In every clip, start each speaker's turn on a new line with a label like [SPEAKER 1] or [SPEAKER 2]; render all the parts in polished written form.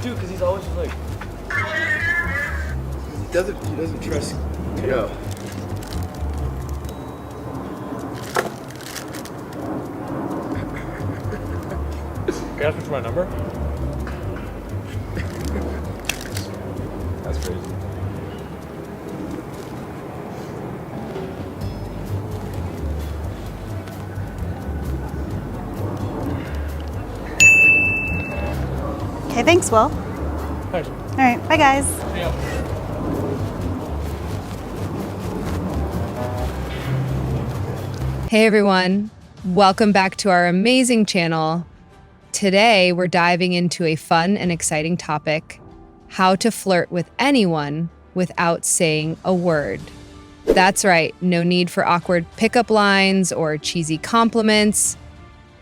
[SPEAKER 1] Dude, because he's always just like...
[SPEAKER 2] He doesn't trust Go.
[SPEAKER 1] Can I ask for my number? That's crazy.
[SPEAKER 3] Okay, thanks, Will.
[SPEAKER 1] Thanks.
[SPEAKER 3] All right, bye, guys.
[SPEAKER 4] Hey everyone, welcome back to our amazing channel. Today we're diving into a fun and exciting topic, how to flirt with anyone without saying a word. That's right, no need for awkward pickup lines or cheesy compliments,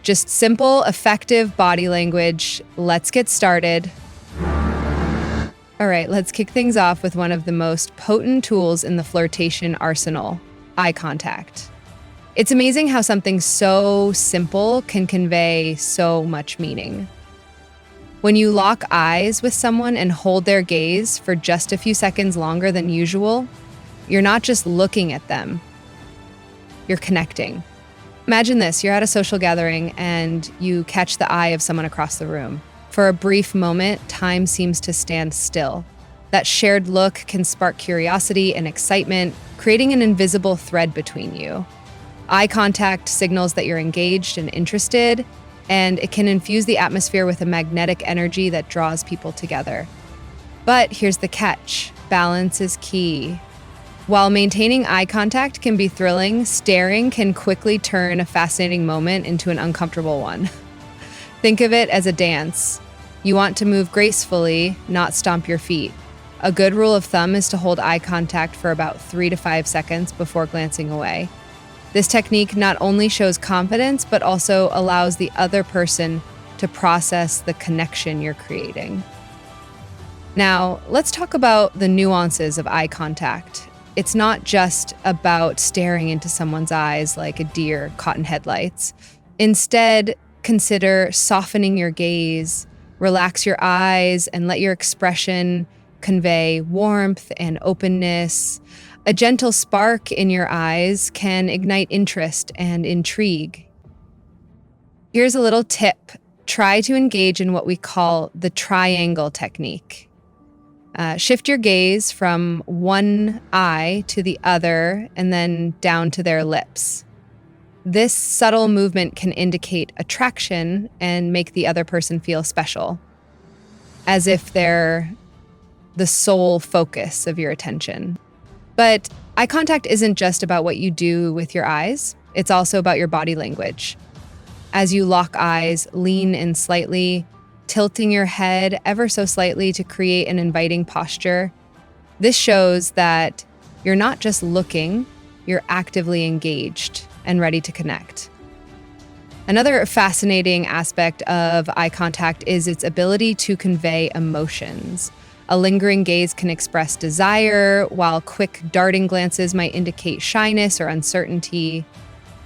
[SPEAKER 4] just simple, effective body language. Let's get started. All right, let's kick things off with one of the most potent tools in the flirtation arsenal, eye contact. It's amazing how something so simple can convey so much meaning. When you lock eyes with someone and hold their gaze for just a few seconds longer than usual, you're not just looking at them, you're connecting. Imagine this, you're at a social gathering and you catch the eye of someone across the room. For a brief moment, time seems to stand still. That shared look can spark curiosity and excitement, creating an invisible thread between you. Eye contact signals that you're engaged and interested, and it can infuse the atmosphere with a magnetic energy that draws people together. But here's the catch, balance is key. While maintaining eye contact can be thrilling, staring can quickly turn a fascinating moment into an uncomfortable one. Think of it as a dance. You want to move gracefully, not stomp your feet. A good rule of thumb is to hold eye contact for about 3 to 5 seconds before glancing away. This technique not only shows confidence, but also allows the other person to process the connection you're creating. Now, let's talk about the nuances of eye contact. It's not just about staring into someone's eyes like a deer caught in headlights. Instead, consider softening your gaze, relax your eyes, and let your expression convey warmth and openness. A gentle spark in your eyes can ignite interest and intrigue. Here's a little tip. Try to engage in what we call the triangle technique. Shift your gaze from one eye to the other and then down to their lips. This subtle movement can indicate attraction and make the other person feel special, as if they're the sole focus of your attention. But eye contact isn't just about what you do with your eyes, it's also about your body language. As you lock eyes, lean in slightly, tilting your head ever so slightly to create an inviting posture. This shows that you're not just looking, you're actively engaged and ready to connect. Another fascinating aspect of eye contact is its ability to convey emotions. A lingering gaze can express desire, while quick darting glances might indicate shyness or uncertainty.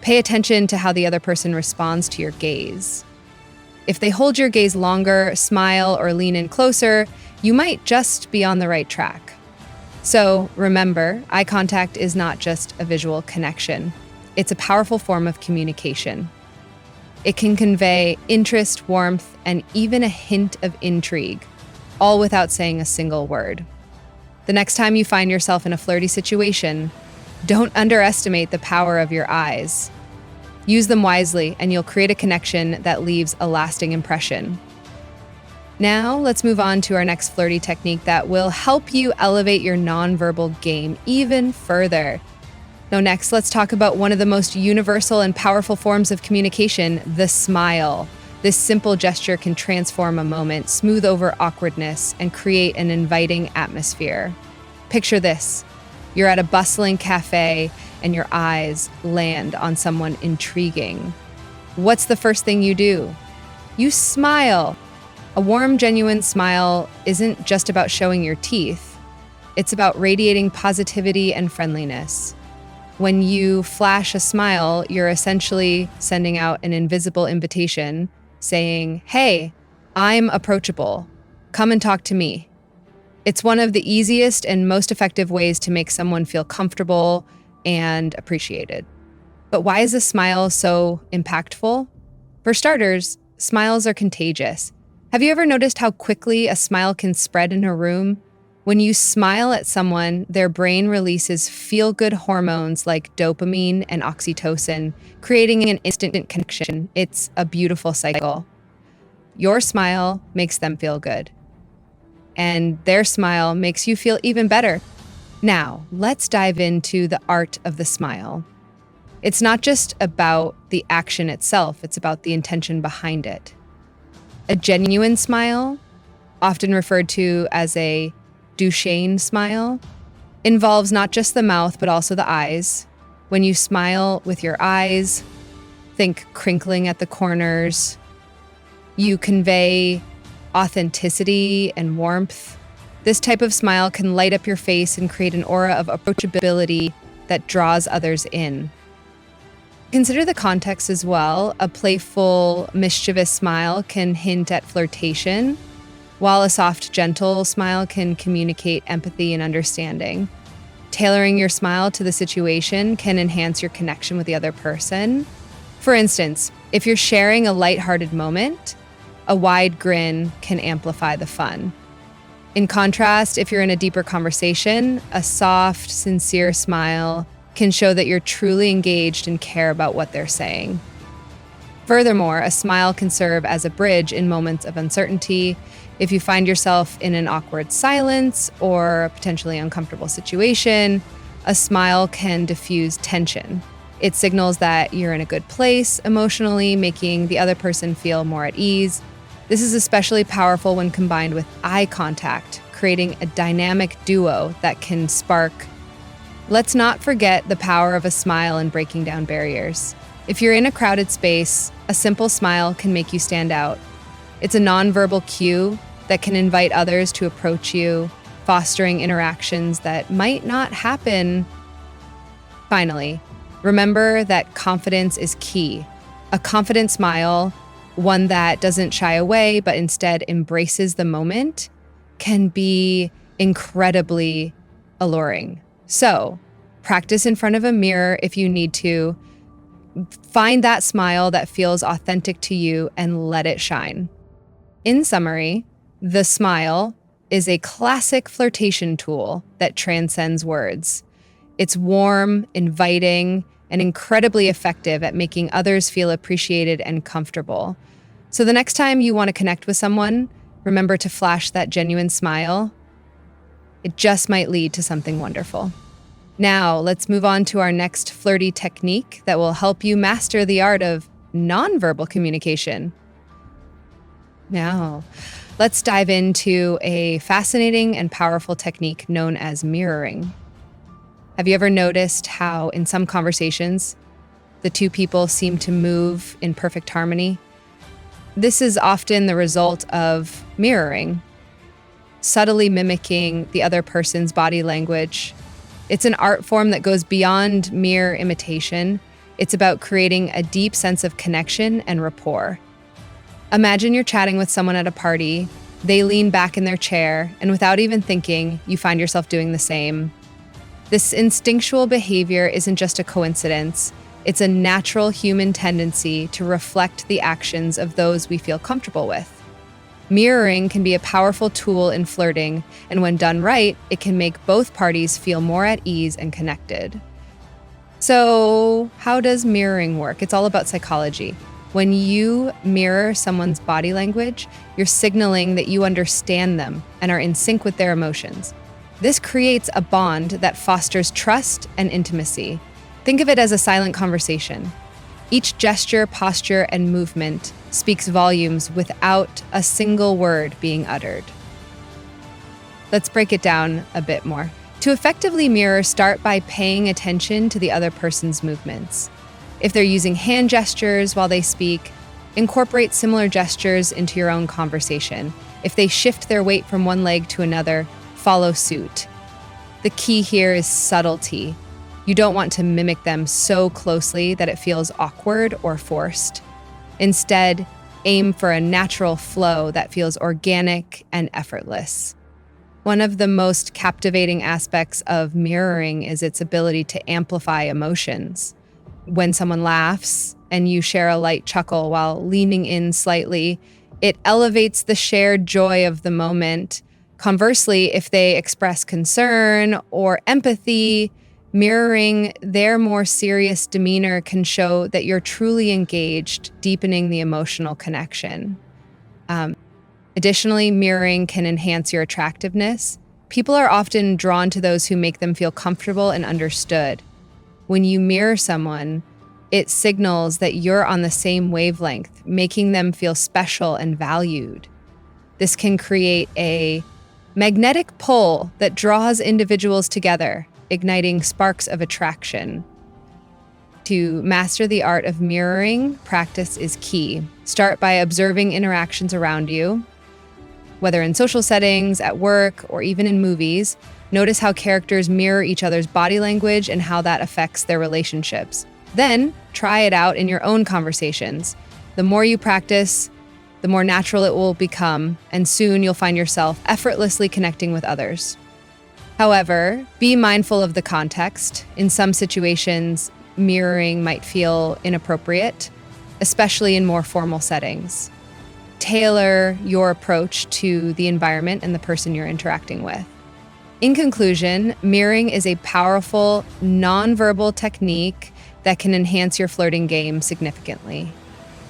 [SPEAKER 4] Pay attention to how the other person responds to your gaze. If they hold your gaze longer, smile, or lean in closer, you might just be on the right track. So remember, eye contact is not just a visual connection. It's a powerful form of communication. It can convey interest, warmth, and even a hint of intrigue, all without saying a single word. The next time you find yourself in a flirty situation, don't underestimate the power of your eyes. Use them wisely, and you'll create a connection that leaves a lasting impression. Now, let's move on to our next flirty technique that will help you elevate your nonverbal game even further. Now, next, let's talk about one of the most universal and powerful forms of communication, the smile. This simple gesture can transform a moment, smooth over awkwardness, and create an inviting atmosphere. Picture this. You're at a bustling cafe and your eyes land on someone intriguing. What's the first thing you do? You smile. A warm, genuine smile isn't just about showing your teeth. It's about radiating positivity and friendliness. When you flash a smile, you're essentially sending out an invisible invitation saying, "Hey, I'm approachable. Come and talk to me. It's one of the easiest and most effective ways to make someone feel comfortable and appreciated. But why is a smile so impactful? For starters, smiles are contagious. Have you ever noticed how quickly a smile can spread in a room? When you smile at someone, their brain releases feel-good hormones like dopamine and oxytocin, creating an instant connection. It's a beautiful cycle. Your smile makes them feel good, and their smile makes you feel even better. Now, let's dive into the art of the smile. It's not just about the action itself, it's about the intention behind it. A genuine smile, often referred to as a Duchenne smile, involves not just the mouth, but also the eyes. When you smile with your eyes, think crinkling at the corners. You convey authenticity and warmth. This type of smile can light up your face and create an aura of approachability that draws others in. Consider the context as well. A playful, mischievous smile can hint at flirtation, while a soft, gentle smile can communicate empathy and understanding. Tailoring your smile to the situation can enhance your connection with the other person. For instance, if you're sharing a lighthearted moment, a wide grin can amplify the fun. In contrast, if you're in a deeper conversation, a soft, sincere smile can show that you're truly engaged and care about what they're saying. Furthermore, a smile can serve as a bridge in moments of uncertainty. If you find yourself in an awkward silence or a potentially uncomfortable situation, a smile can diffuse tension. It signals that you're in a good place emotionally, making the other person feel more at ease. This is especially powerful when combined with eye contact, creating a dynamic duo that can spark. Let's not forget the power of a smile in breaking down barriers. If you're in a crowded space, a simple smile can make you stand out. It's a nonverbal cue that can invite others to approach you, fostering interactions that might not happen. Finally, remember that confidence is key. A confident smile, one that doesn't shy away but instead embraces the moment, can be incredibly alluring. So, practice in front of a mirror if you need to. Find that smile that feels authentic to you and let it shine. In summary, the smile is a classic flirtation tool that transcends words. It's warm, inviting, and incredibly effective at making others feel appreciated and comfortable. So the next time you want to connect with someone, remember to flash that genuine smile. It just might lead to something wonderful. Now, let's move on to our next flirty technique that will help you master the art of nonverbal communication. Now, let's dive into a fascinating and powerful technique known as mirroring. Have you ever noticed how in some conversations, the two people seem to move in perfect harmony? This is often the result of mirroring, subtly mimicking the other person's body language. It's an art form that goes beyond mere imitation. It's about creating a deep sense of connection and rapport. Imagine you're chatting with someone at a party, they lean back in their chair, and without even thinking, you find yourself doing the same. This instinctual behavior isn't just a coincidence. It's a natural human tendency to reflect the actions of those we feel comfortable with. Mirroring can be a powerful tool in flirting, and when done right, it can make both parties feel more at ease and connected. So, how does mirroring work? It's all about psychology. When you mirror someone's body language, you're signaling that you understand them and are in sync with their emotions. This creates a bond that fosters trust and intimacy. Think of it as a silent conversation. Each gesture, posture, and movement speaks volumes without a single word being uttered. Let's break it down a bit more. To effectively mirror, start by paying attention to the other person's movements. If they're using hand gestures while they speak, incorporate similar gestures into your own conversation. If they shift their weight from one leg to another, follow suit. The key here is subtlety. You don't want to mimic them so closely that it feels awkward or forced. Instead, Aim for a natural flow that feels organic and effortless. One of the most captivating aspects of mirroring is its ability to amplify emotions. When someone laughs and you share a light chuckle while leaning in slightly, it elevates the shared joy of the moment. Conversely, if they express concern or empathy, mirroring their more serious demeanor can show that you're truly engaged, deepening the emotional connection. Additionally, mirroring can enhance your attractiveness. People are often drawn to those who make them feel comfortable and understood. When you mirror someone, it signals that you're on the same wavelength, making them feel special and valued. This can create a magnetic pull that draws individuals together, igniting sparks of attraction. To master the art of mirroring, practice is key. Start by observing interactions around you. Whether in social settings, at work, or even in movies, notice how characters mirror each other's body language and how that affects their relationships. Then, try it out in your own conversations. The more you practice, the more natural it will become, and soon you'll find yourself effortlessly connecting with others. However, be mindful of the context. In some situations, mirroring might feel inappropriate, especially in more formal settings. Tailor your approach to the environment and the person you're interacting with. In conclusion, mirroring is a powerful, nonverbal technique that can enhance your flirting game significantly.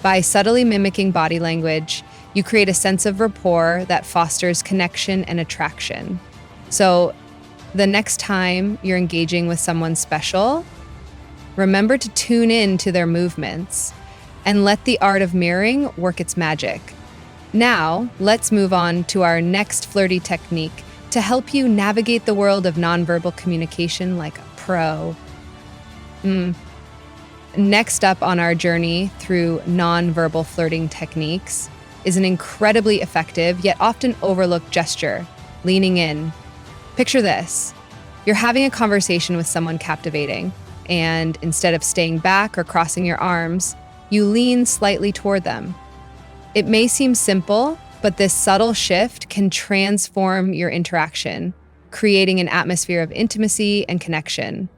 [SPEAKER 4] By subtly mimicking body language, you create a sense of rapport that fosters connection and attraction. So, the next time you're engaging with someone special, remember to tune in to their movements and let the art of mirroring work its magic. Now, let's move on to our next flirty technique to help you navigate the world of nonverbal communication like a pro. Next up on our journey through nonverbal flirting techniques is an incredibly effective yet often overlooked gesture, leaning in. Picture this. You're having a conversation with someone captivating, and instead of staying back or crossing your arms, you lean slightly toward them. It may seem simple, but this subtle shift can transform your interaction, creating an atmosphere of intimacy and connection.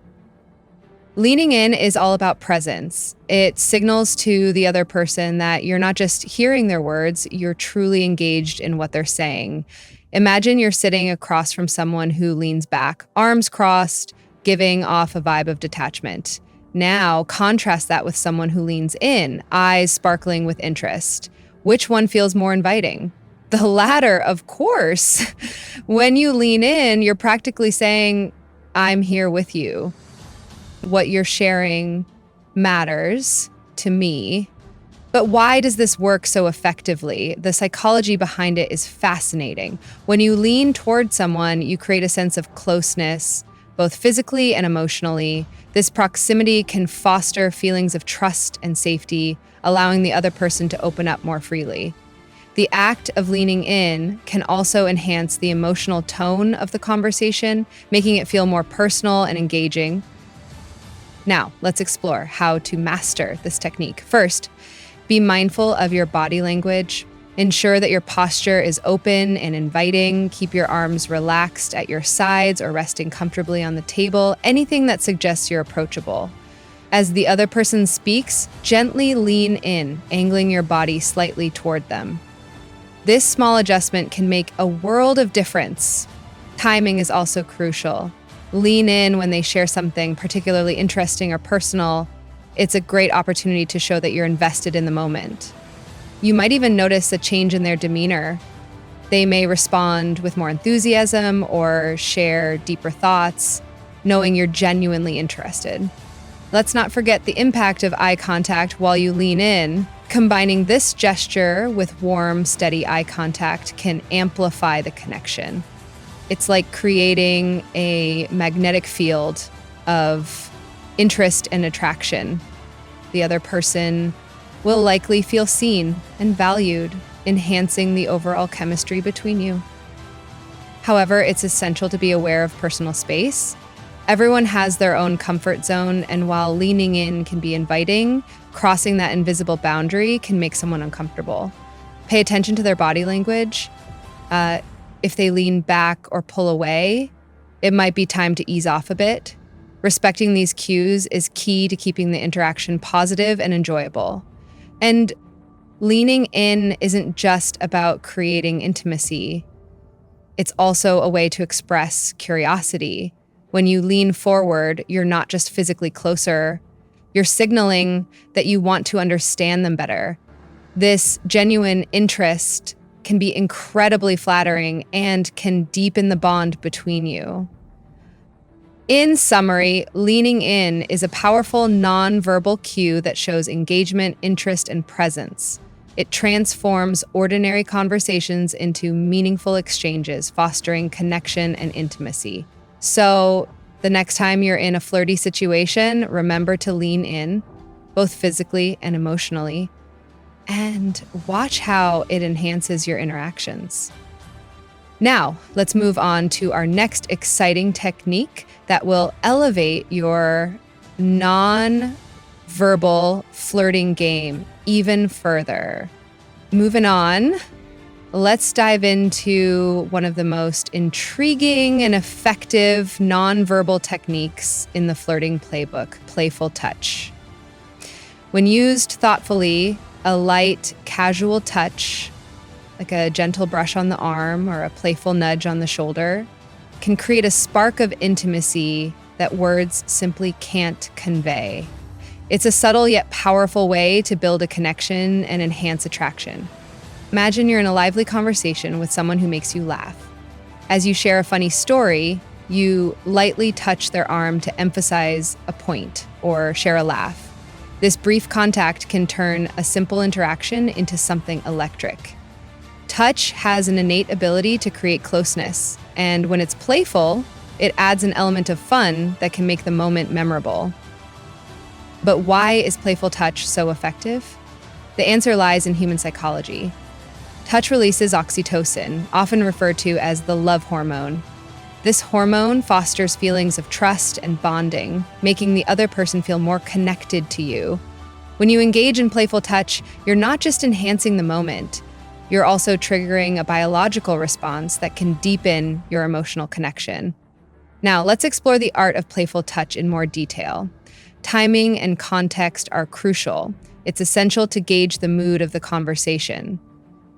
[SPEAKER 4] Leaning in is all about presence. It signals to the other person that you're not just hearing their words, you're truly engaged in what they're saying. Imagine you're sitting across from someone who leans back, arms crossed, giving off a vibe of detachment. Now, contrast that with someone who leans in, eyes sparkling with interest. Which one feels more inviting? The latter, of course. When you lean in, you're practically saying, I'm here with you. What you're sharing matters to me. But why does this work so effectively? The psychology behind it is fascinating. When you lean toward someone, you create a sense of closeness, both physically and emotionally. This proximity can foster feelings of trust and safety, allowing the other person to open up more freely. The act of leaning in can also enhance the emotional tone of the conversation, making it feel more personal and engaging. Now, let's explore how to master this technique. First, be mindful of your body language. Ensure that your posture is open and inviting. Keep your arms relaxed at your sides or resting comfortably on the table, anything that suggests you're approachable. As the other person speaks, gently lean in, angling your body slightly toward them. This small adjustment can make a world of difference. Timing is also crucial. Lean in when they share something particularly interesting or personal. It's a great opportunity to show that you're invested in the moment. You might even notice a change in their demeanor. They may respond with more enthusiasm or share deeper thoughts, knowing you're genuinely interested. Let's not forget the impact of eye contact while you lean in. Combining this gesture with warm, steady eye contact can amplify the connection. It's like creating a magnetic field of interest and attraction. The other person will likely feel seen and valued, enhancing the overall chemistry between you. However, it's essential to be aware of personal space. Everyone has their own comfort zone, and while leaning in can be inviting, crossing that invisible boundary can make someone uncomfortable. Pay attention to their body language. If they lean back or pull away, it might be time to ease off a bit. Respecting these cues is key to keeping the interaction positive and enjoyable. And leaning in isn't just about creating intimacy. It's also a way to express curiosity. When you lean forward, you're not just physically closer, you're signaling that you want to understand them better. This genuine interest can be incredibly flattering and can deepen the bond between you. In summary, leaning in is a powerful nonverbal cue that shows engagement, interest, and presence. It transforms ordinary conversations into meaningful exchanges, fostering connection and intimacy. So, the next time you're in a flirty situation, remember to lean in, both physically and emotionally, and watch how it enhances your interactions. Now, let's move on to our next exciting technique that will elevate your non-verbal flirting game even further. Moving on, let's dive into one of the most intriguing and effective non-verbal techniques in the flirting playbook, playful touch. When used thoughtfully, a light, casual touch, like a gentle brush on the arm or a playful nudge on the shoulder, can create a spark of intimacy that words simply can't convey. It's a subtle yet powerful way to build a connection and enhance attraction. Imagine you're in a lively conversation with someone who makes you laugh. As you share a funny story, you lightly touch their arm to emphasize a point or share a laugh. This brief contact can turn a simple interaction into something electric. Touch has an innate ability to create closeness, and when it's playful, it adds an element of fun that can make the moment memorable. But why is playful touch so effective? The answer lies in human psychology. Touch releases oxytocin, often referred to as the love hormone. This hormone fosters feelings of trust and bonding, making the other person feel more connected to you. When you engage in playful touch, you're not just enhancing the moment, you're also triggering a biological response that can deepen your emotional connection. Now, let's explore the art of playful touch in more detail. Timing and context are crucial. It's essential to gauge the mood of the conversation.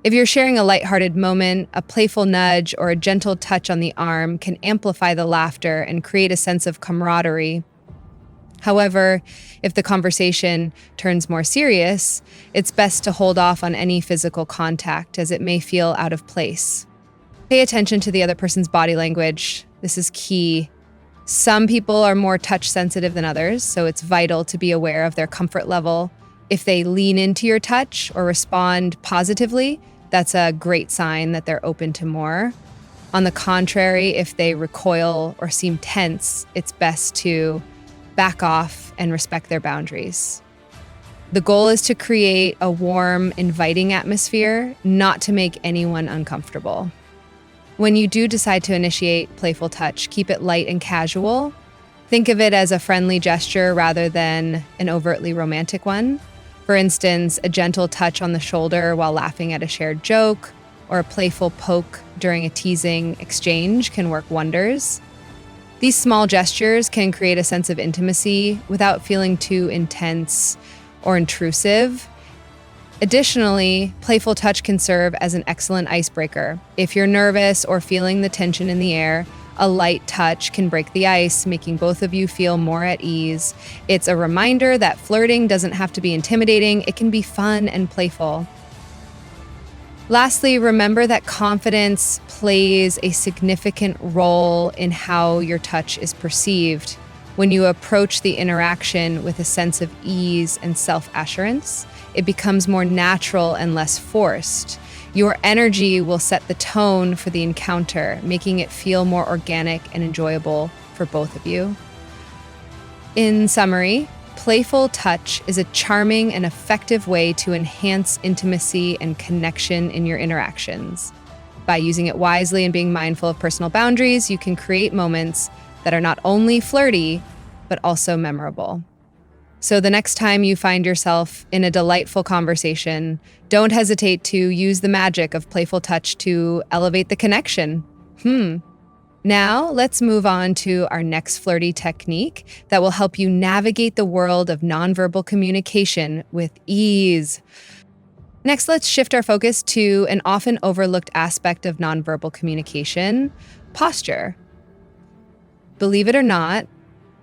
[SPEAKER 4] If you're sharing a lighthearted moment, a playful nudge or a gentle touch on the arm can amplify the laughter and create a sense of camaraderie. However, if the conversation turns more serious, it's best to hold off on any physical contact as it may feel out of place. Pay attention to the other person's body language. This is key. Some people are more touch sensitive than others, so it's vital to be aware of their comfort level. If they lean into your touch or respond positively, that's a great sign that they're open to more. On the contrary, if they recoil or seem tense, it's best to back off and respect their boundaries. The goal is to create a warm, inviting atmosphere, not to make anyone uncomfortable. When you do decide to initiate playful touch, keep it light and casual. Think of it as a friendly gesture rather than an overtly romantic one. For instance, a gentle touch on the shoulder while laughing at a shared joke, or a playful poke during a teasing exchange can work wonders. These small gestures can create a sense of intimacy without feeling too intense or intrusive. Additionally, playful touch can serve as an excellent icebreaker. If you're nervous or feeling the tension in the air, a light touch can break the ice, making both of you feel more at ease. It's a reminder that flirting doesn't have to be intimidating, it can be fun and playful. Lastly, remember that confidence plays a significant role in how your touch is perceived. When you approach the interaction with a sense of ease and self-assurance, it becomes more natural and less forced. Your energy will set the tone for the encounter, making it feel more organic and enjoyable for both of you. In summary, playful touch is a charming and effective way to enhance intimacy and connection in your interactions. By using it wisely and being mindful of personal boundaries, you can create moments that are not only flirty, but also memorable. So the next time you find yourself in a delightful conversation, don't hesitate to use the magic of playful touch to elevate the connection. Now let's move on to our next flirty technique that will help you navigate the world of nonverbal communication with ease. Next, let's shift our focus to an often overlooked aspect of nonverbal communication, posture. Believe it or not,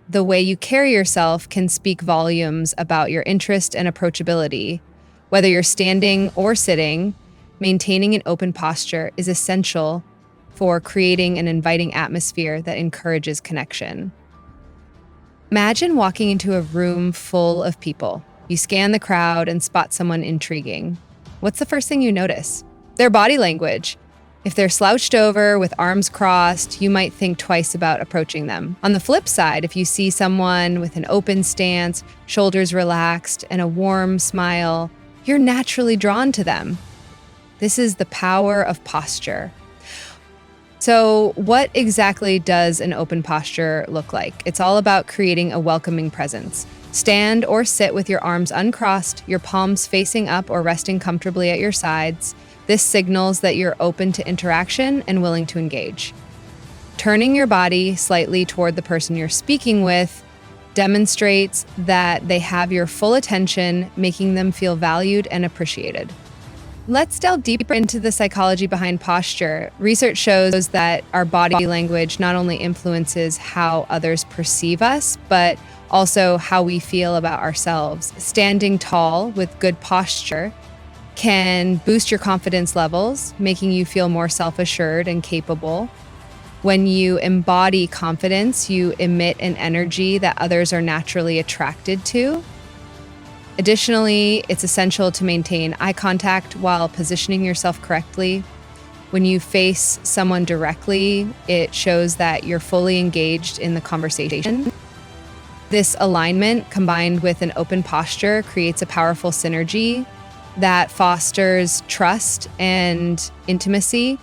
[SPEAKER 4] the way you carry yourself can speak volumes about your interest and approachability. Whether you're standing or sitting, maintaining an open posture is essential for creating an inviting atmosphere that encourages connection. Imagine walking into a room full of people. You scan the crowd and spot someone intriguing. What's the first thing you notice? Their body language. If they're slouched over with arms crossed, you might think twice about approaching them. On the flip side, if you see someone with an open stance, shoulders relaxed, and a warm smile, you're naturally drawn to them. This is the power of posture. So, what exactly does an open posture look like? It's all about creating a welcoming presence. Stand or sit with your arms uncrossed, your palms facing up or resting comfortably at your sides. This signals that you're open to interaction and willing to engage. Turning your body slightly toward the person you're speaking with demonstrates that they have your full attention, making them feel valued and appreciated. Let's delve deeper into the psychology behind posture. Research shows that our body language not only influences how others perceive us, but also how we feel about ourselves. Standing tall with good posture can boost your confidence levels, making you feel more self-assured and capable. When you embody confidence, you emit an energy that others are naturally attracted to. Additionally, it's essential to maintain eye contact while positioning yourself correctly. When you face someone directly, it shows that you're fully engaged in the conversation. This alignment, combined with an open posture, creates a powerful synergy that fosters trust and intimacy.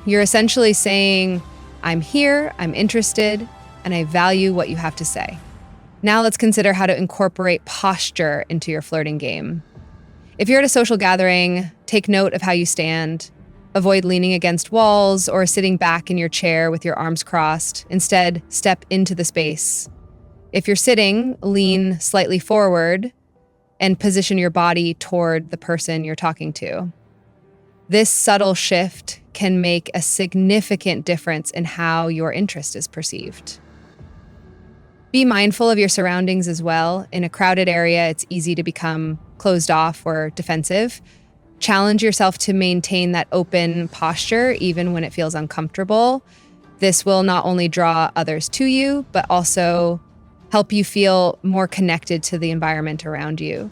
[SPEAKER 4] You're essentially saying, I'm here, I'm interested, and I value what you have to say. Now let's consider how to incorporate posture into your flirting game. If you're at a social gathering, take note of how you stand. Avoid leaning against walls or sitting back in your chair with your arms crossed. Instead, step into the space. If you're sitting, lean slightly forward and position your body toward the person you're talking to. This subtle shift can make a significant difference in how your interest is perceived. Be mindful of your surroundings as well. In a crowded area, it's easy to become closed off or defensive. Challenge yourself to maintain that open posture even when it feels uncomfortable. This will not only draw others to you, but also help you feel more connected to the environment around you.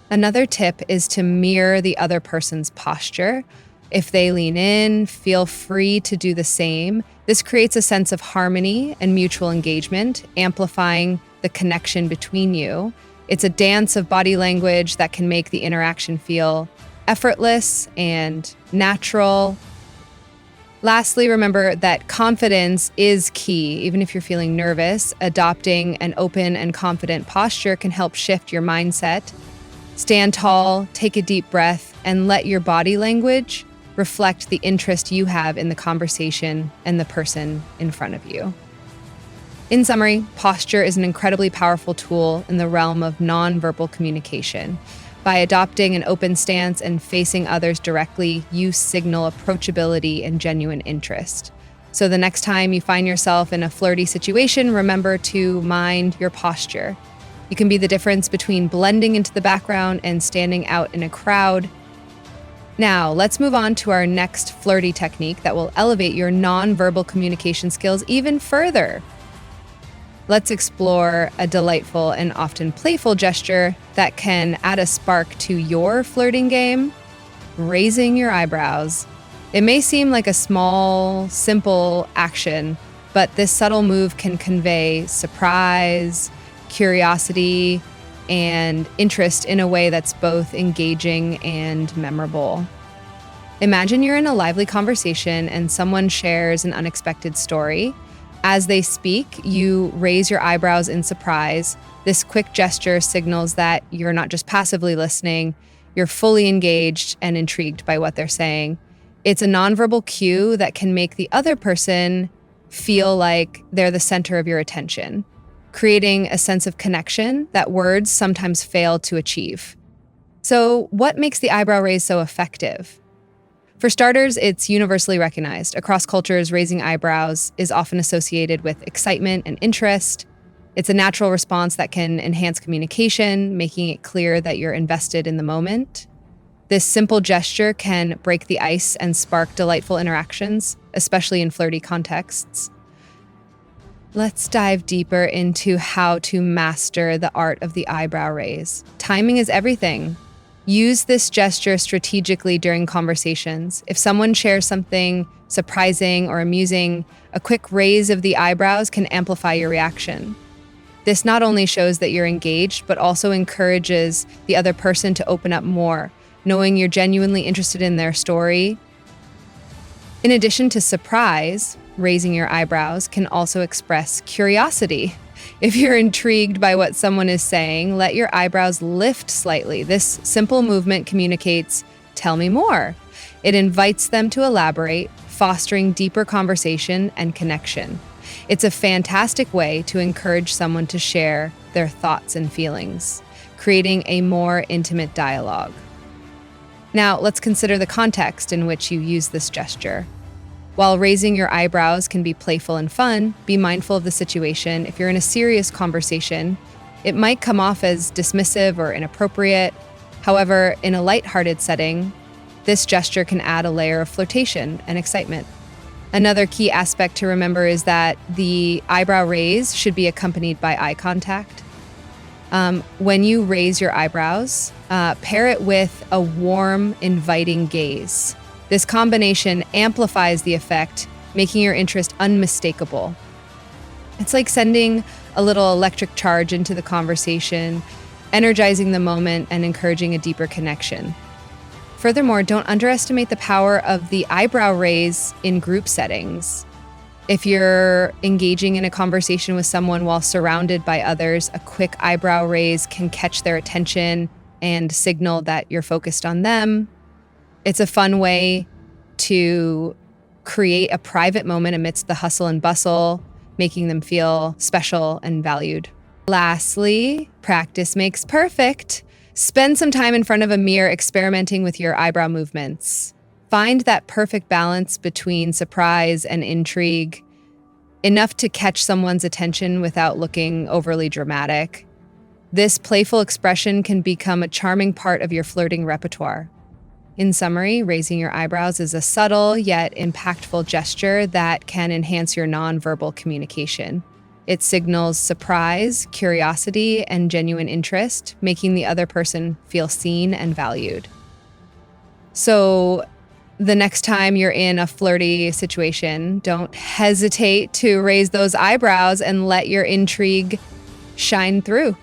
[SPEAKER 4] Another tip is to mirror the other person's posture. If they lean in, feel free to do the same. This creates a sense of harmony and mutual engagement, amplifying the connection between you. It's a dance of body language that can make the interaction feel effortless and natural. Lastly, remember that confidence is key. Even if you're feeling nervous, adopting an open and confident posture can help shift your mindset. Stand tall, take a deep breath, and let your body language reflect the interest you have in the conversation and the person in front of you. In summary, posture is an incredibly powerful tool in the realm of nonverbal communication. By adopting an open stance and facing others directly, you signal approachability and genuine interest. So the next time you find yourself in a flirty situation, remember to mind your posture. You can be the difference between blending into the background and standing out in a crowd. Now, let's move on to our next flirty technique that will elevate your nonverbal communication skills even further. Let's explore a delightful and often playful gesture that can add a spark to your flirting game: raising your eyebrows. It may seem like a small, simple action, but this subtle move can convey surprise, curiosity, and interest in a way that's both engaging and memorable. Imagine you're in a lively conversation and someone shares an unexpected story. As they speak, you raise your eyebrows in surprise. This quick gesture signals that you're not just passively listening, you're fully engaged and intrigued by what they're saying. It's a nonverbal cue that can make the other person feel like they're the center of your attention, creating a sense of connection that words sometimes fail to achieve. So, what makes the eyebrow raise so effective? For starters, it's universally recognized. Across cultures, raising eyebrows is often associated with excitement and interest. It's a natural response that can enhance communication, making it clear that you're invested in the moment. This simple gesture can break the ice and spark delightful interactions, especially in flirty contexts. Let's dive deeper into how to master the art of the eyebrow raise. Timing is everything. Use this gesture strategically during conversations. If someone shares something surprising or amusing, a quick raise of the eyebrows can amplify your reaction. This not only shows that you're engaged, but also encourages the other person to open up more, knowing you're genuinely interested in their story. In addition to surprise, raising your eyebrows can also express curiosity. If you're intrigued by what someone is saying, let your eyebrows lift slightly. This simple movement communicates, "Tell me more." It invites them to elaborate, fostering deeper conversation and connection. It's a fantastic way to encourage someone to share their thoughts and feelings, creating a more intimate dialogue. Now, let's consider the context in which you use this gesture. While raising your eyebrows can be playful and fun, be mindful of the situation. If you're in a serious conversation, it might come off as dismissive or inappropriate. However, in a lighthearted setting, this gesture can add a layer of flirtation and excitement. Another key aspect to remember is that the eyebrow raise should be accompanied by eye contact. When you raise your eyebrows, pair it with a warm, inviting gaze. This combination amplifies the effect, making your interest unmistakable. It's like sending a little electric charge into the conversation, energizing the moment and encouraging a deeper connection. Furthermore, don't underestimate the power of the eyebrow raise in group settings. If you're engaging in a conversation with someone while surrounded by others, a quick eyebrow raise can catch their attention and signal that you're focused on them. It's a fun way to create a private moment amidst the hustle and bustle, making them feel special and valued. Lastly, practice makes perfect. Spend some time in front of a mirror experimenting with your eyebrow movements. Find that perfect balance between surprise and intrigue, enough to catch someone's attention without looking overly dramatic. This playful expression can become a charming part of your flirting repertoire. In summary, raising your eyebrows is a subtle yet impactful gesture that can enhance your nonverbal communication. It signals surprise, curiosity, and genuine interest, making the other person feel seen and valued. So, the next time you're in a flirty situation, don't hesitate to raise those eyebrows and let your intrigue shine through.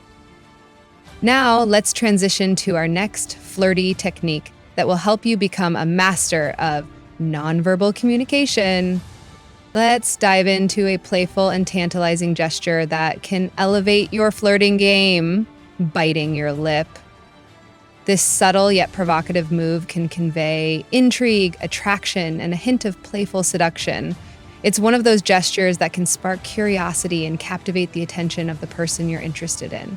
[SPEAKER 4] Now, let's transition to our next flirty technique that will help you become a master of nonverbal communication. Let's dive into a playful and tantalizing gesture that can elevate your flirting game, biting your lip. This subtle yet provocative move can convey intrigue, attraction, and a hint of playful seduction. It's one of those gestures that can spark curiosity and captivate the attention of the person you're interested in.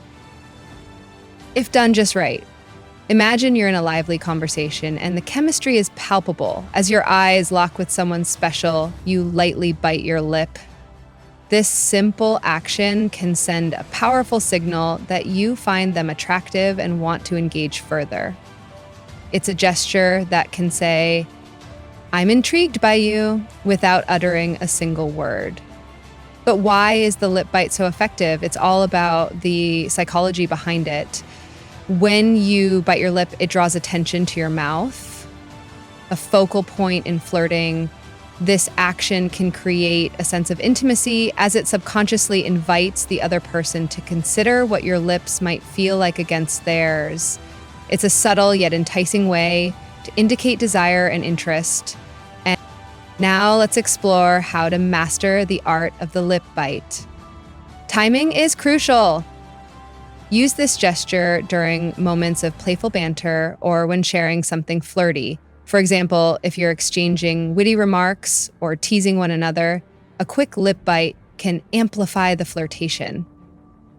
[SPEAKER 4] If done just right, imagine you're in a lively conversation and the chemistry is palpable. As your eyes lock with someone special, you lightly bite your lip. This simple action can send a powerful signal that you find them attractive and want to engage further. It's a gesture that can say, "I'm intrigued by you," without uttering a single word. But why is the lip bite so effective? It's all about the psychology behind it. When you bite your lip, it draws attention to your mouth, a focal point in flirting. This action can create a sense of intimacy as it subconsciously invites the other person to consider what your lips might feel like against theirs. It's a subtle yet enticing way to indicate desire and interest. And Now let's explore how to master the art of the lip bite. Timing is crucial. Use this gesture during moments of playful banter or when sharing something flirty. For example, if you're exchanging witty remarks or teasing one another, a quick lip bite can amplify the flirtation.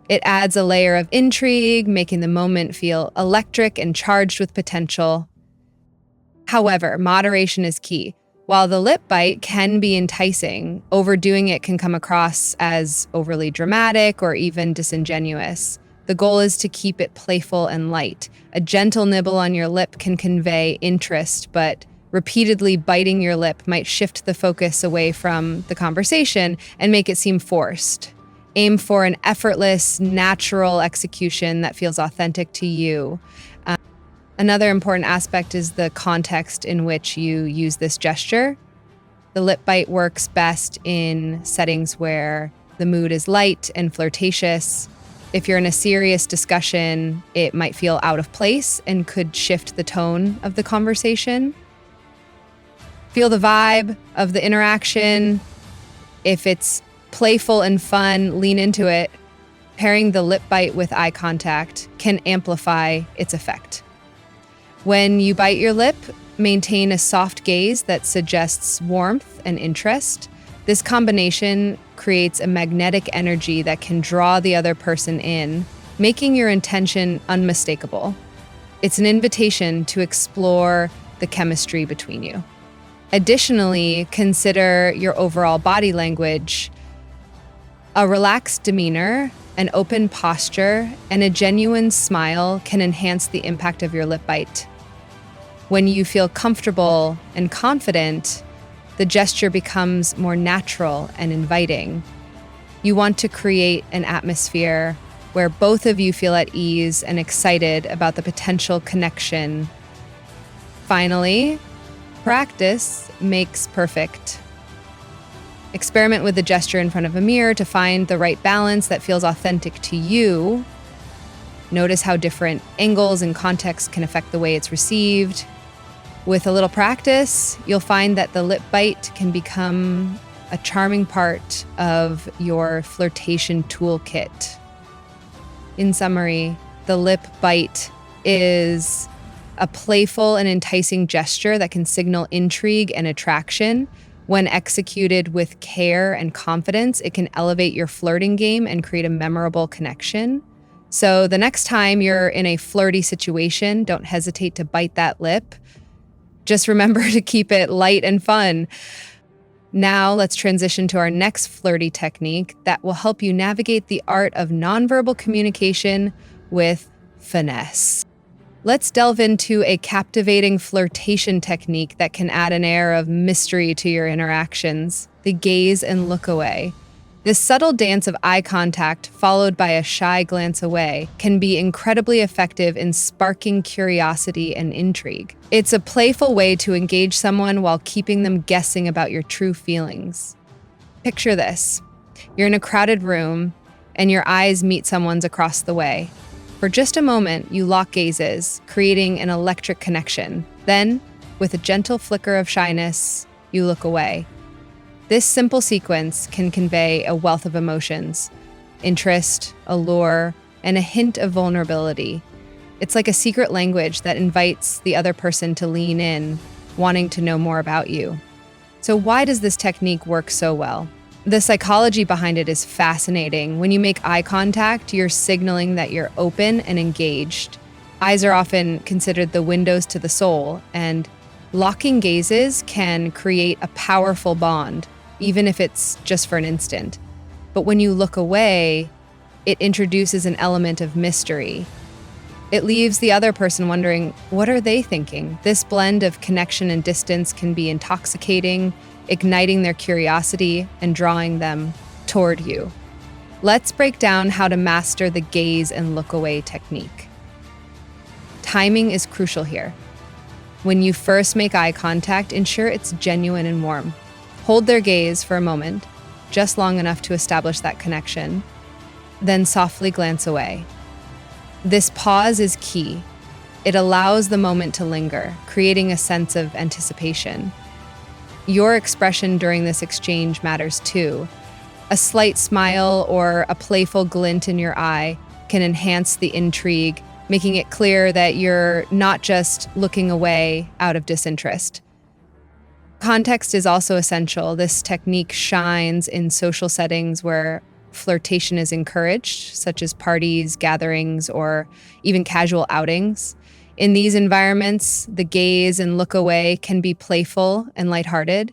[SPEAKER 4] It adds a layer of intrigue, making the moment feel electric and charged with potential. However, moderation is key. While the lip bite can be enticing, overdoing it can come across as overly dramatic or even disingenuous. The goal is to keep it playful and light. A gentle nibble on your lip can convey interest, but repeatedly biting your lip might shift the focus away from the conversation and make it seem forced. Aim for an effortless, natural execution that feels authentic to you. Another important aspect is the context in which you use this gesture. The lip bite works best in settings where the mood is light and flirtatious. If you're in a serious discussion, it might feel out of place and could shift the tone of the conversation. Feel the vibe of the interaction. If it's playful and fun, lean into it. Pairing the lip bite with eye contact can amplify its effect. When you bite your lip, maintain a soft gaze that suggests warmth and interest. This combination creates a magnetic energy that can draw the other person in, making your intention unmistakable. It's an invitation to explore the chemistry between you. Additionally, consider your overall body language. A relaxed demeanor, an open posture, and a genuine smile can enhance the impact of your lip bite. When you feel comfortable and confident, the gesture becomes more natural and inviting. You want to create an atmosphere where both of you feel at ease and excited about the potential connection. Finally, practice makes perfect. Experiment with the gesture in front of a mirror to find the right balance that feels authentic to you. Notice how different angles and contexts can affect the way it's received. With a little practice, you'll find that the lip bite can become a charming part of your flirtation toolkit. In summary, the lip bite is a playful and enticing gesture that can signal intrigue and attraction. When executed with care and confidence, it can elevate your flirting game and create a memorable connection. So the next time you're in a flirty situation, don't hesitate to bite that lip. Just remember to keep it light and fun. Now let's transition to our next flirty technique that will help you navigate the art of nonverbal communication with finesse. Let's delve into a captivating flirtation technique that can add an air of mystery to your interactions: the gaze and look away. This subtle dance of eye contact, followed by a shy glance away, can be incredibly effective in sparking curiosity and intrigue. It's a playful way to engage someone while keeping them guessing about your true feelings. Picture this. You're in a crowded room, and your eyes meet someone's across the way. For just a moment, you lock gazes, creating an electric connection. Then, with a gentle flicker of shyness, you look away. This simple sequence can convey a wealth of emotions: interest, allure, and a hint of vulnerability. It's like a secret language that invites the other person to lean in, wanting to know more about you. So why does this technique work so well? The psychology behind it is fascinating. When you make eye contact, you're signaling that you're open and engaged. Eyes are often considered the windows to the soul, and locking gazes can create a powerful bond, even if it's just for an instant. But when you look away, it introduces an element of mystery. It leaves the other person wondering, what are they thinking? This blend of connection and distance can be intoxicating, igniting their curiosity and drawing them toward you. Let's break down how to master the gaze and look away technique. Timing is crucial here. When you first make eye contact, ensure it's genuine and warm. Hold their gaze for a moment, just long enough to establish that connection, then softly glance away. This pause is key. It allows the moment to linger, creating a sense of anticipation. your expression during this exchange matters too. A slight smile or a playful glint in your eye can enhance the intrigue, making it clear that you're not just looking away out of disinterest. Context is also essential. This technique shines in social settings where flirtation is encouraged, such as parties, gatherings, or even casual outings. In these environments, the gaze and look away can be playful and lighthearted.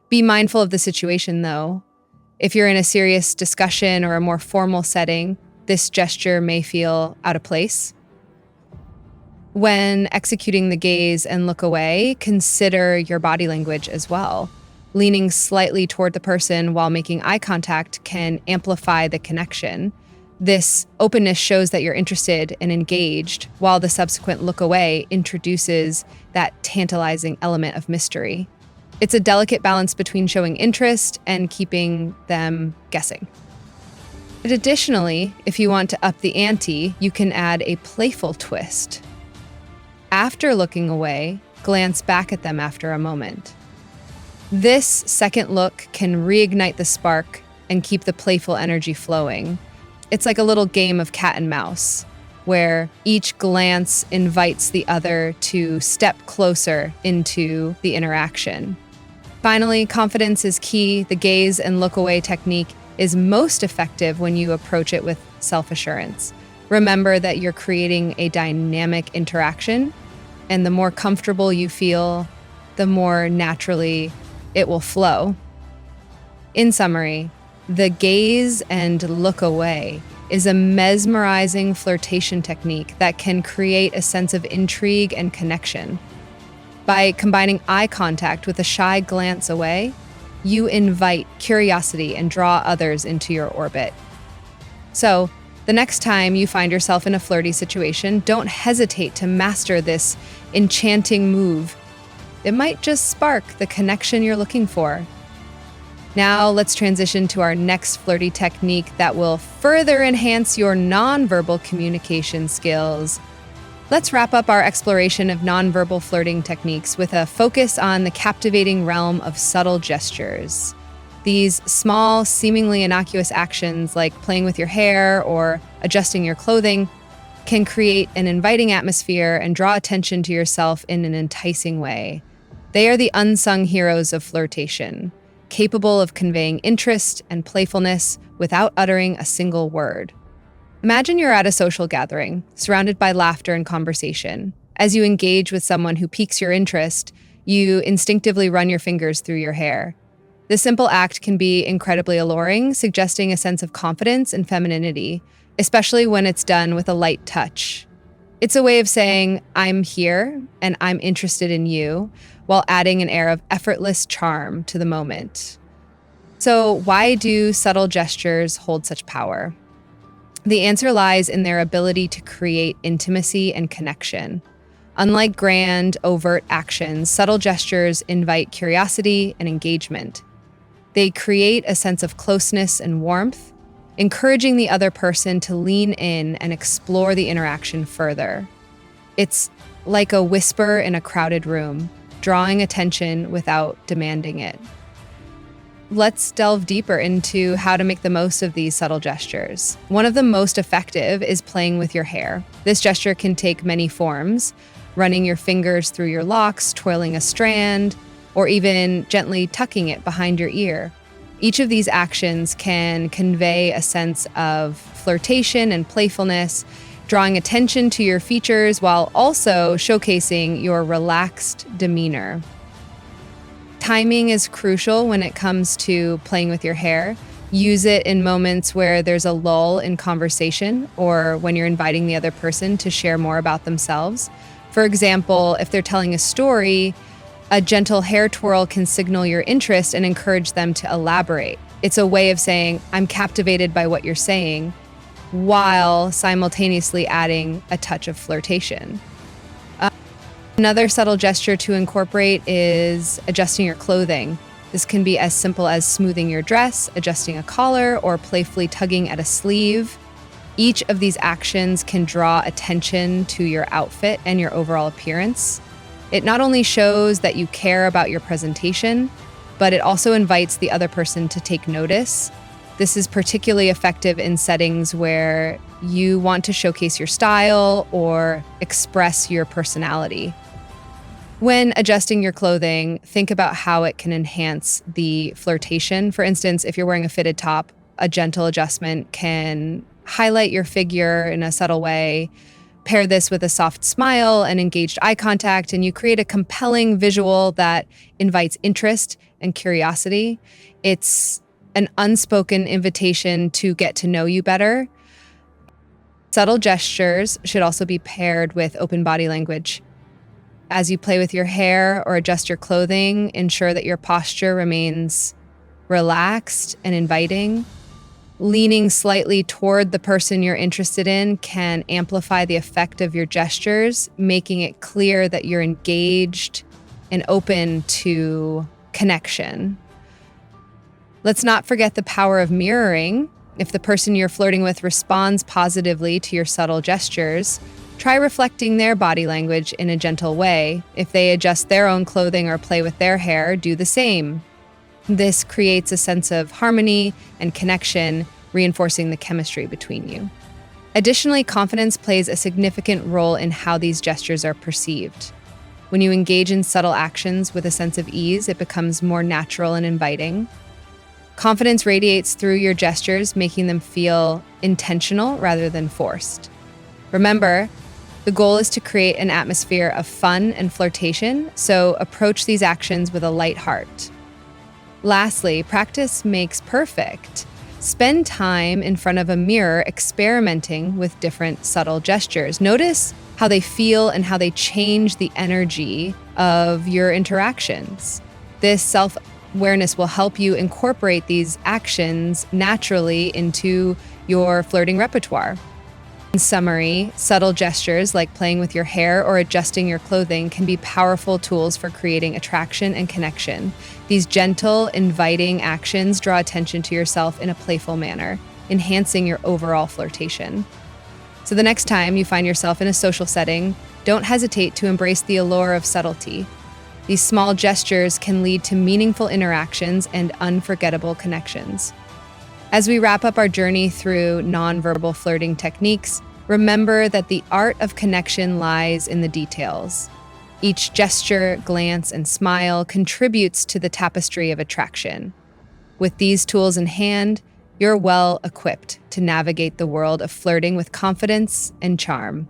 [SPEAKER 4] Be mindful of the situation, though. If you're in a serious discussion or a more formal setting, this gesture may feel out of place. When executing the gaze and look away, consider your body language as well. Leaning slightly toward the person while making eye contact can amplify the connection. This openness shows that you're interested and engaged, while the subsequent look away introduces that tantalizing element of mystery. It's a delicate balance between showing interest and keeping them guessing. Additionally, if you want to up the ante, you can add a playful twist. After looking away, glance back at them after a moment. This second look can reignite the spark and keep the playful energy flowing. It's like a little game of cat and mouse, where each glance invites the other to step closer into the interaction. Finally, confidence is key. The gaze and look away technique is most effective when you approach it with self-assurance. Remember that you're creating a dynamic interaction, and the more comfortable you feel, the more naturally it will flow. In summary, the gaze and look away is a mesmerizing flirtation technique that can create a sense of intrigue and connection. By combining eye contact with a shy glance away, you invite curiosity and draw others into your orbit. So, the next time you find yourself in a flirty situation, don't hesitate to master this enchanting move. It might just spark the connection you're looking for. Now, let's transition to our next flirty technique that will further enhance your nonverbal communication skills. Let's wrap up our exploration of nonverbal flirting techniques with a focus on the captivating realm of subtle gestures. These small, seemingly innocuous actions like playing with your hair or adjusting your clothing can create an inviting atmosphere and draw attention to yourself in an enticing way. They are the unsung heroes of flirtation, capable of conveying interest and playfulness without uttering a single word. Imagine you're at a social gathering, surrounded by laughter and conversation. As you engage with someone who piques your interest, you instinctively run your fingers through your hair. This simple act can be incredibly alluring, suggesting a sense of confidence and femininity, especially when it's done with a light touch. It's a way of saying, I'm here and I'm interested in you, while adding an air of effortless charm to the moment. So, why do subtle gestures hold such power? The answer lies in their ability to create intimacy and connection. Unlike grand, overt actions, subtle gestures invite curiosity and engagement. They create a sense of closeness and warmth, encouraging the other person to lean in and explore the interaction further. It's like a whisper in a crowded room, drawing attention without demanding it. Let's delve deeper into how to make the most of these subtle gestures. One of the most effective is playing with your hair. This gesture can take many forms, running your fingers through your locks, twirling a strand, or even gently tucking it behind your ear. Each of these actions can convey a sense of flirtation and playfulness, drawing attention to your features while also showcasing your relaxed demeanor. Timing is crucial when it comes to playing with your hair. Use it in moments where there's a lull in conversation or when you're inviting the other person to share more about themselves. For example, if they're telling a story, a gentle hair twirl can signal your interest and encourage them to elaborate. It's a way of saying, I'm captivated by what you're saying, while simultaneously adding a touch of flirtation. Another subtle gesture to incorporate is adjusting your clothing. This can be as simple as smoothing your dress, adjusting a collar, or playfully tugging at a sleeve. Each of these actions can draw attention to your outfit and your overall appearance. It not only shows that you care about your presentation, but it also invites the other person to take notice. This is particularly effective in settings where you want to showcase your style or express your personality. When adjusting your clothing, think about how it can enhance the flirtation. For instance, if you're wearing a fitted top, a gentle adjustment can highlight your figure in a subtle way. Pair this with a soft smile and engaged eye contact, and you create a compelling visual that invites interest and curiosity. It's an unspoken invitation to get to know you better. Subtle gestures should also be paired with open body language. As you play with your hair or adjust your clothing, ensure that your posture remains relaxed and inviting. Leaning slightly toward the person you're interested in can amplify the effect of your gestures, making it clear that you're engaged and open to connection. Let's not forget the power of mirroring. If the person you're flirting with responds positively to your subtle gestures, try reflecting their body language in a gentle way. If they adjust their own clothing or play with their hair, do the same. This creates a sense of harmony and connection, reinforcing the chemistry between you. Additionally, confidence plays a significant role in how these gestures are perceived. When you engage in subtle actions with a sense of ease, it becomes more natural and inviting. Confidence radiates through your gestures, making them feel intentional rather than forced. Remember, the goal is to create an atmosphere of fun and flirtation, so approach these actions with a light heart. Lastly, practice makes perfect. Spend time in front of a mirror experimenting with different subtle gestures. Notice how they feel and how they change the energy of your interactions. This self-awareness will help you incorporate these actions naturally into your flirting repertoire. In summary, subtle gestures like playing with your hair or adjusting your clothing can be powerful tools for creating attraction and connection. These gentle, inviting actions draw attention to yourself in a playful manner, enhancing your overall flirtation. So the next time you find yourself in a social setting, don't hesitate to embrace the allure of subtlety. These small gestures can lead to meaningful interactions and unforgettable connections. As we wrap up our journey through nonverbal flirting techniques, remember that the art of connection lies in the details. Each gesture, glance, and smile contributes to the tapestry of attraction. With these tools in hand, you're well equipped to navigate the world of flirting with confidence and charm.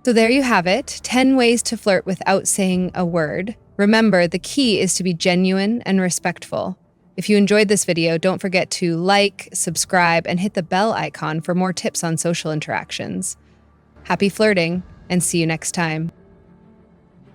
[SPEAKER 4] So there you have it, 10 ways to flirt without saying a word. Remember, the key is to be genuine and respectful. If you enjoyed this video, don't forget to like, subscribe, and hit the bell icon for more tips on social interactions. Happy flirting, and see you next time.